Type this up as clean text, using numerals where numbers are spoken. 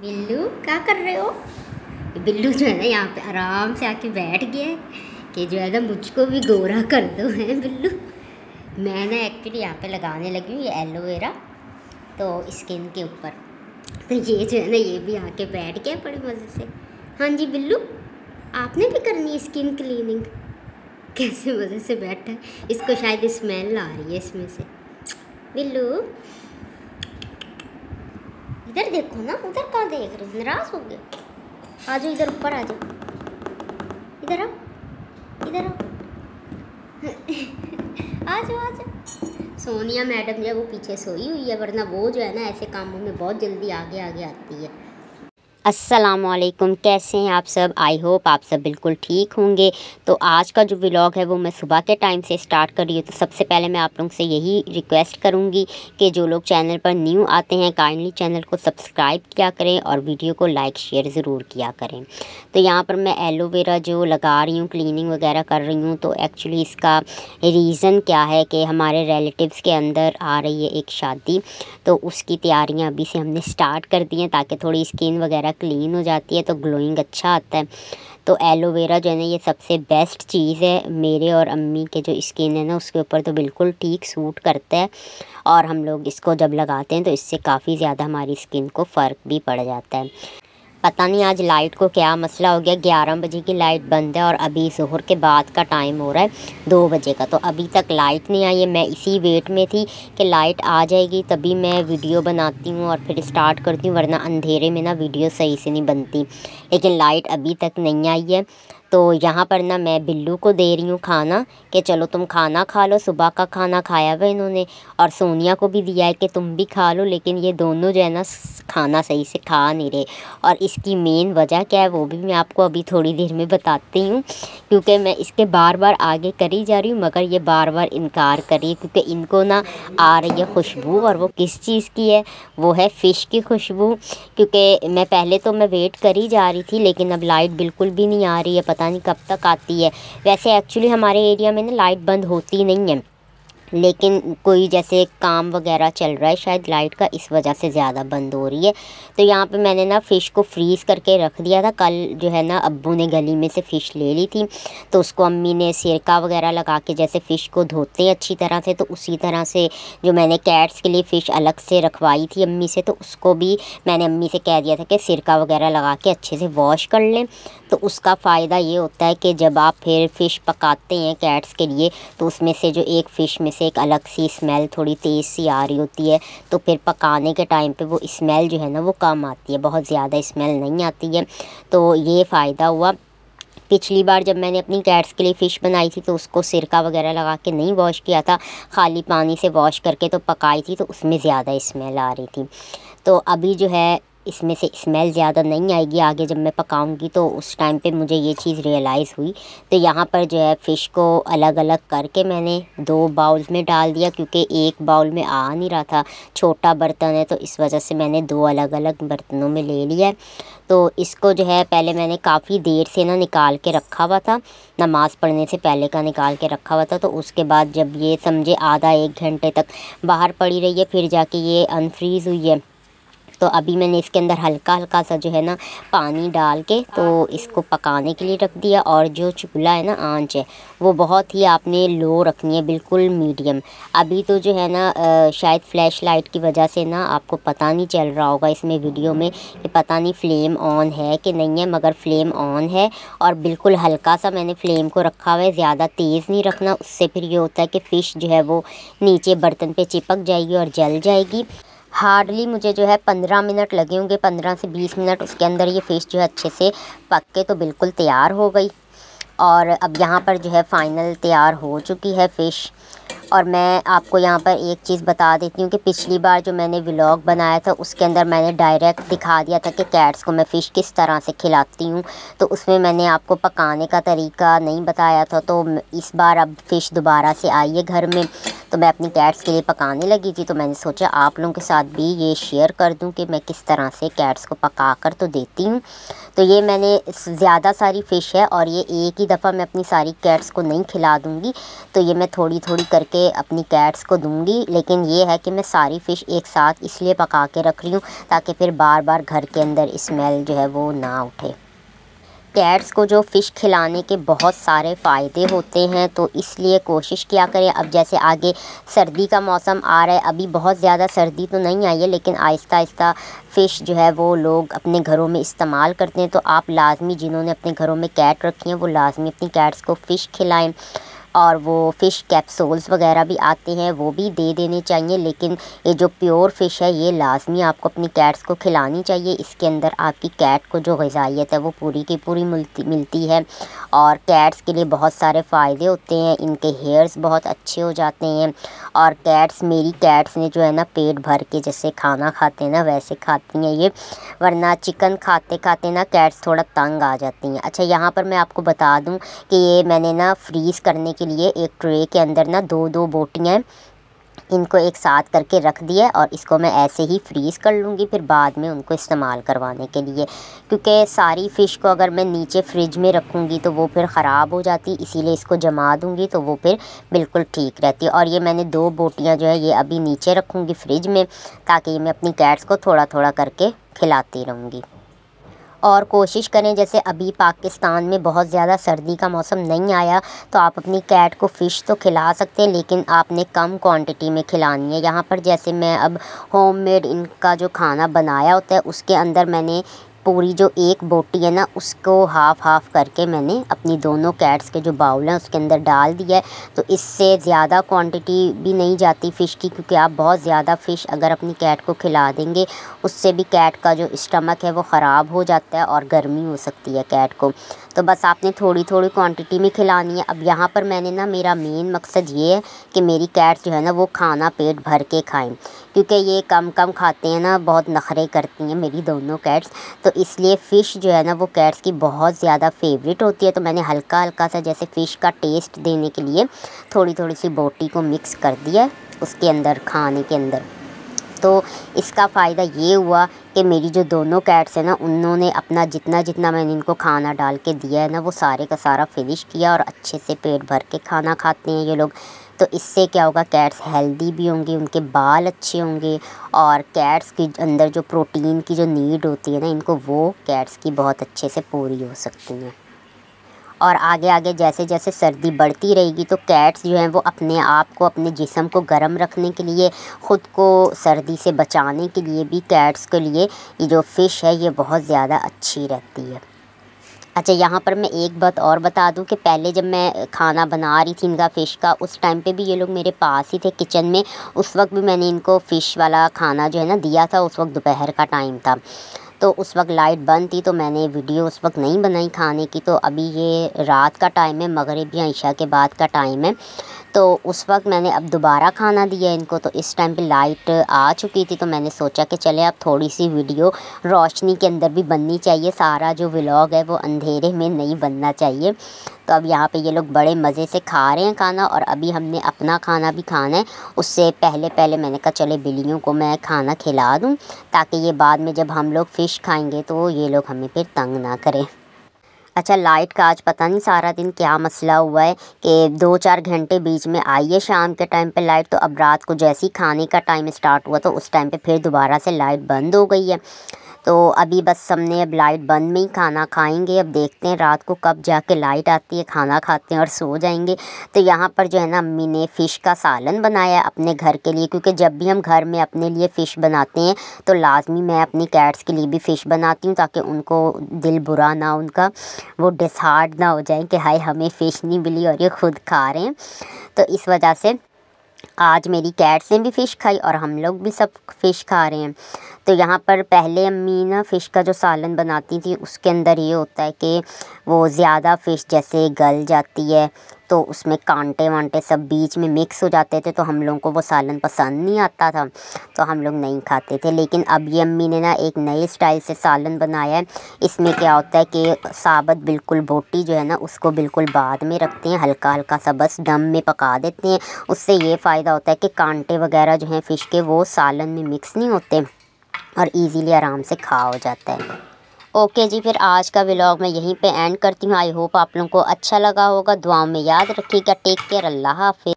बिल्लू क्या कर रहे हो? बिल्लू जो है ना यहाँ पे आराम से आके बैठ गया है कि जो है ना मुझको भी गोरा कर दो है बिल्लू। मैं ना एक्चुअली यहाँ पे लगाने लगी हूँ ये एलोवेरा तो स्किन के ऊपर। तो ये जो है ना ये भी आके बैठ गया बड़ी मज़े से। हाँ जी बिल्लू, आपने भी करनी है स्किन क्लीनिंग। कैसे मज़े से बैठा है, इसको शायद स्मेल आ रही है इसमें से। बिल्लू इधर देखो ना, उधर कहाँ देख रहे हो, नाराज हो गए? आ जाओ इधर, ऊपर आ जाओ, इधर आओ, इधर आओ आ जाओ आ जाओ। सोनिया मैडम जो है वो पीछे सोई हुई है, वरना वो जो है ना ऐसे कामों में बहुत जल्दी आगे आगे आती है। अस्सलामुअलैकुम, कैसे हैं आप सब? आई होप आप सब बिल्कुल ठीक होंगे। तो आज का जो व्लॉग है वो मैं सुबह के टाइम से स्टार्ट कर रही हूँ। तो सबसे पहले मैं आप लोगों से यही रिक्वेस्ट करूँगी कि जो लोग चैनल पर न्यू आते हैं काइंडली चैनल को सब्सक्राइब किया करें और वीडियो को लाइक शेयर ज़रूर किया करें। तो यहाँ पर मैं एलोवेरा जो लगा रही हूँ, क्लीनिंग वगैरह कर रही हूँ, तो एक्चुअली इसका रीज़न क्या है कि हमारे रिलेटिव्स के अंदर आ रही है एक शादी, तो उसकी तैयारियाँ अभी से हमने स्टार्ट कर दी हैं ताकि थोड़ी स्किन वगैरह क्लीन हो जाती है तो ग्लोइंग अच्छा आता है। तो एलोवेरा जो है ना ये सबसे बेस्ट चीज़ है। मेरे और अम्मी के जो स्किन है ना उसके ऊपर तो बिल्कुल ठीक सूट करता है, और हम लोग इसको जब लगाते हैं तो इससे काफ़ी ज़्यादा हमारी स्किन को फ़र्क भी पड़ जाता है। पता नहीं आज लाइट को क्या मसला हो गया, 11 बजे की लाइट बंद है और अभी ज़ोहर के बाद का टाइम हो रहा है 2 बजे का, तो अभी तक लाइट नहीं आई है। मैं इसी वेट में थी कि लाइट आ जाएगी तभी मैं वीडियो बनाती हूँ और फिर स्टार्ट करती हूँ, वरना अंधेरे में ना वीडियो सही से नहीं बनती। लेकिन लाइट अभी तक नहीं आई है। तो यहाँ पर ना मैं बिल्लू को दे रही हूँ खाना कि चलो तुम खाना खा लो। सुबह का खाना खाया हुआ इन्होंने, और सोनिया को भी दिया है कि तुम भी खा लो, लेकिन ये दोनों जो है ना खाना सही से खा नहीं रहे। और इसकी मेन वजह क्या है वो भी मैं आपको अभी थोड़ी देर में बताती हूँ, क्योंकि मैं इसके बार बार आगे करी जा रही हूँ मगर ये बार बार इनकार कर रही है, क्योंकि इनको ना आ रही है खुशबू, और वो किस चीज़ की है, वो है फ़िश की खुशबू। क्योंकि मैं पहले तो मैं वेट करी जा रही थी, लेकिन अब लाइट बिल्कुल भी नहीं आ रही है, पता नहीं कब तक आती है। वैसे एक्चुअली हमारे एरिया में ना लाइट बंद होती नहीं है, लेकिन कोई जैसे काम वगैरह चल रहा है शायद लाइट का, इस वजह से ज़्यादा बंद हो रही है। तो यहाँ पे मैंने ना फ़िश को फ्रीज़ करके रख दिया था। कल जो है ना अब्बू ने गली में से फ़िश ले ली थी, तो उसको अम्मी ने सिरका वगैरह लगा के जैसे फ़िश को धोते हैं अच्छी तरह से, तो उसी तरह से जो मैंने कैट्स के लिए फ़िश अलग से रखवाई थी अम्मी से, तो उसको भी मैंने अम्मी से कह दिया था कि सिरका वगैरह लगा के अच्छे से वॉश कर लें। तो उसका फ़ायदा ये होता है कि जब आप फिर फ़िश पकाते हैं कैट्स के लिए, तो उसमें से जो एक फ़िश में से एक अलग सी स्मेल थोड़ी तेज़ सी आ रही होती है, तो फिर पकाने के टाइम पे वो स्मेल जो है ना वो कम आती है, बहुत ज़्यादा स्मेल नहीं आती है। तो ये फ़ायदा हुआ। पिछली बार जब मैंने अपनी कैट्स के लिए फ़िश बनाई थी तो उसको सिरका वगैरह लगा के नहीं वॉश किया था, खाली पानी से वॉश करके तो पकाई थी, तो उसमें ज़्यादा स्मेल आ रही थी। तो अभी जो है इसमें से स्मेल ज़्यादा नहीं आएगी, आगे जब मैं पकाऊंगी तो उस टाइम पे मुझे ये चीज़ रियलाइज़ हुई। तो यहाँ पर जो है फ़िश को अलग अलग करके मैंने 2 बाउल्स में डाल दिया, क्योंकि एक बाउल में आ नहीं रहा था, छोटा बर्तन है, तो इस वजह से मैंने 2 अलग अलग बर्तनों में ले लिया है। तो इसको जो है पहले मैंने काफ़ी देर से ना निकाल के रखा हुआ था, नमाज़ पढ़ने से पहले का निकाल के रखा हुआ था। तो उसके बाद जब ये समझे आधा 1 घंटे तक बाहर पड़ी रही है, फिर जाके ये अनफ्रीज़ हुई है। तो अभी मैंने इसके अंदर हल्का हल्का सा जो है ना पानी डाल के तो इसको पकाने के लिए रख दिया। और जो चूल्हा है ना आंच है वो बहुत ही आपने लो रखनी है, बिल्कुल मीडियम। अभी तो जो है ना शायद फ्लैश लाइट की वजह से ना आपको पता नहीं चल रहा होगा इसमें वीडियो में कि पता नहीं फ्लेम ऑन है कि नहीं है, मगर फ्लेम ऑन है और बिल्कुल हल्का सा मैंने फ्लेम को रखा हुआ है, ज़्यादा तेज़ नहीं रखना, उससे फिर ये होता है कि फ़िश जो है वो नीचे बर्तन पे चिपक जाएगी और जल जाएगी। हार्डली मुझे जो है 15 मिनट लगे होंगे, 15 से 20 मिनट, उसके अंदर ये फ़िश जो है अच्छे से पक के तो बिल्कुल तैयार हो गई। और अब यहाँ पर जो है फ़ाइनल तैयार हो चुकी है फ़िश। और मैं आपको यहाँ पर एक चीज़ बता देती हूँ कि पिछली बार जो मैंने व्लॉग बनाया था उसके अंदर मैंने डायरेक्ट दिखा दिया था कि कैट्स को मैं फ़िश किस तरह से खिलाती हूँ, तो उसमें मैंने आपको पकाने का तरीका नहीं बताया था। तो इस बार अब फ़िश दोबारा से आई है घर में, तो मैं अपनी कैट्स के लिए पकाने लगी थी, तो मैंने सोचा आप लोगों के साथ भी ये शेयर कर दूं कि मैं किस तरह से कैट्स को पका कर तो देती हूँ। तो ये मैंने ज़्यादा सारी फ़िश है और ये एक ही दफ़ा मैं अपनी सारी कैट्स को नहीं खिला दूँगी, तो ये मैं थोड़ी थोड़ी करके अपनी कैट्स को दूँगी। लेकिन ये है कि मैं सारी फ़िश एक साथ इसलिए पका के रख रही हूँ ताकि फिर बार बार घर के अंदर स्मेल जो है वो ना उठे। कैट्स को जो फ़िश खिलाने के बहुत सारे फ़ायदे होते हैं, तो इसलिए कोशिश किया करें। अब जैसे आगे सर्दी का मौसम आ रहा है, अभी बहुत ज़्यादा सर्दी तो नहीं आई है, लेकिन आहिस्ता आहिस्ता फ़िश जो है वो लोग अपने घरों में इस्तेमाल करते हैं। तो आप लाज़मी जिन्होंने अपने घरों में कैट रखी हैं वो लाज़मी अपनी कैट्स को फ़िश खिलाएं। और वो फ़िश कैप्सूल्स वगैरह भी आते हैं, वो भी दे देने चाहिए। लेकिन ये जो प्योर फ़िश है ये लाज़मी आपको अपनी कैट्स को खिलानी चाहिए। इसके अंदर आपकी कैट को जो ग़िज़ाइयत है वो पूरी की पूरी मिलती है। और कैट्स के लिए बहुत सारे फ़ायदे होते हैं, इनके हेयर्स बहुत अच्छे हो जाते हैं। और कैट्स, मेरी कैट्स ने जो है ना पेट भर के जैसे खाना खाते हैं ना वैसे खाती हैं ये, वरना चिकन खाते खाते ना कैट्स थोड़ा तंग आ जाती हैं। अच्छा, यहाँ पर मैं आपको बता दूँ कि ये मैंने ना फ्रीज़ करने के लिए एक ट्रे के अंदर ना दो बोटियाँ इनको एक साथ करके रख दिया और इसको मैं ऐसे ही फ्रीज़ कर लूँगी फिर बाद में उनको इस्तेमाल करवाने के लिए। क्योंकि सारी फ़िश को अगर मैं नीचे फ्रिज में रखूँगी तो वो फिर ख़राब हो जाती, इसीलिए इसको जमा दूँगी तो वो फिर बिल्कुल ठीक रहती है। और ये मैंने 2 बोटियाँ जो है ये अभी नीचे रखूँगी फ्रिज में, ताकि मैं अपनी कैट्स को थोड़ा थोड़ा करके खिलाती रहूँगी। और कोशिश करें, जैसे अभी पाकिस्तान में बहुत ज़्यादा सर्दी का मौसम नहीं आया, तो आप अपनी कैट को फ़िश तो खिला सकते हैं, लेकिन आपने कम क्वांटिटी में खिलानी है। यहाँ पर जैसे मैं अब होममेड इनका जो खाना बनाया होता है उसके अंदर मैंने पूरी जो एक बोटी है ना उसको हाफ़ करके मैंने अपनी दोनों कैट्स के जो बाउल हैं उसके अंदर डाल दिया है। तो इससे ज़्यादा क्वांटिटी भी नहीं जाती फ़िश की, क्योंकि आप बहुत ज़्यादा फ़िश अगर अपनी कैट को खिला देंगे उससे भी कैट का जो स्टमक है वो ख़राब हो जाता है और गर्मी हो सकती है कैट को। तो बस आपने थोड़ी थोड़ी क्वांटिटी में खिलानी है। अब यहाँ पर मैंने ना, मेरा मेन मकसद ये है कि मेरी कैट्स जो है ना वो खाना पेट भर के खाएं, क्योंकि ये कम खाते हैं ना, बहुत नखरे करती हैं मेरी दोनों कैट्स। तो इसलिए फ़िश जो है ना वो कैट्स की बहुत ज़्यादा फेवरेट होती है। तो मैंने हल्का हल्का सा जैसे फ़िश का टेस्ट देने के लिए थोड़ी सी बोटी को मिक्स कर दिया उसके अंदर, खाने के अंदर। तो इसका फ़ायदा ये हुआ कि मेरी जो दोनों कैट्स हैं ना उन्होंने अपना जितना मैंने इनको खाना डाल के दिया है ना वो सारे का सारा फिनिश किया और अच्छे से पेट भर के खाना खाते हैं ये लोग। तो इससे क्या होगा, कैट्स हेल्दी भी होंगी, उनके बाल अच्छे होंगे और कैट्स के अंदर जो प्रोटीन की जो नीड होती है ना इनको, वो कैट्स की बहुत अच्छे से पूरी हो सकती हैं। और आगे जैसे जैसे सर्दी बढ़ती रहेगी तो कैट्स जो हैं वो अपने आप को, अपने जिस्म को गर्म रखने के लिए, ख़ुद को सर्दी से बचाने के लिए भी कैट्स के लिए ये जो फ़िश है ये बहुत ज़्यादा अच्छी रहती है। अच्छा, यहाँ पर मैं एक बात और बता दूँ कि पहले जब मैं खाना बना रही थी इनका फ़िश का, उस टाइम पे भी ये लोग मेरे पास ही थे किचन में। उस वक्त भी मैंने इनको फ़िश वाला खाना जो है ना दिया था, उस वक्त दोपहर का टाइम था। तो उस वक्त लाइट बंद थी तो मैंने वीडियो उस वक्त नहीं बनाई खाने की। तो अभी ये रात का टाइम है, मगरिब या इशा के बाद का टाइम है, तो उस वक्त मैंने अब दोबारा खाना दिया इनको। तो इस टाइम पे लाइट आ चुकी थी तो मैंने सोचा कि चले अब थोड़ी सी वीडियो रोशनी के अंदर भी बननी चाहिए, सारा जो व्लॉग है वो अंधेरे में नहीं बनना चाहिए। तो अब यहाँ पे ये लोग बड़े मज़े से खा रहे हैं खाना और अभी हमने अपना खाना भी खाना है। उससे पहले मैंने कहा चले बिल्लियों को मैं खाना खिला दूँ, ताकि ये बाद में जब हम लोग फ़िश खाएंगे तो ये लोग हमें फिर तंग ना करें। अच्छा, लाइट का आज पता नहीं सारा दिन क्या मसला हुआ है कि 2-4 घंटे बीच में आई है शाम के टाइम पे लाइट, तो अब रात को जैसे ही खाने का टाइम स्टार्ट हुआ तो उस टाइम पे फिर दोबारा से लाइट बंद हो गई है। तो अभी बस हमने अब लाइट बंद में ही खाना खाएंगे। अब देखते हैं रात को कब जाके लाइट आती है, खाना खाते हैं और सो जाएंगे। तो यहाँ पर जो है ना अम्मी ने फ़िश का सालन बनाया अपने घर के लिए, क्योंकि जब भी हम घर में अपने लिए फ़िश बनाते हैं तो लाजमी मैं अपनी कैट्स के लिए भी फ़िश बनाती हूँ, ताकि उनको दिल बुरा ना, उनका वो डिसहार्ट ना हो जाए कि हाय हमें फ़िश नहीं मिली और ये ख़ुद खा रहे हैं। तो इस वजह से आज मेरी कैट्स ने भी फ़िश खाई और हम लोग भी सब फ़िश खा रहे हैं। तो यहाँ पर पहले अम्मी ना फ़िश का जो सालन बनाती थी उसके अंदर ये होता है कि वो ज़्यादा फ़िश जैसे गल जाती है तो उसमें कांटे वांटे सब बीच में मिक्स हो जाते थे, तो हम लोगों को वो सालन पसंद नहीं आता था, तो हम लोग नहीं खाते थे। लेकिन अब ये अम्मी ने ना एक नए स्टाइल से सालन बनाया है। इसमें क्या होता है कि साबुत बिल्कुल बोटी जो है ना उसको बिल्कुल बाद में रखते हैं, हल्का हल्का सा बस दम में पका देते हैं। उससे ये फ़ायदा होता है कि कांटे वगैरह जो हैं फ़िश के वो सालन में मिक्स नहीं होते और इजीली आराम से खा हो जाता है। ओके जी, फिर आज का व्लॉग मैं यहीं पे एंड करती हूँ। आई होप आप लोगों को अच्छा लगा होगा। दुआओं में याद रखिएगा। Take care. अल्लाह हाफ़िज़।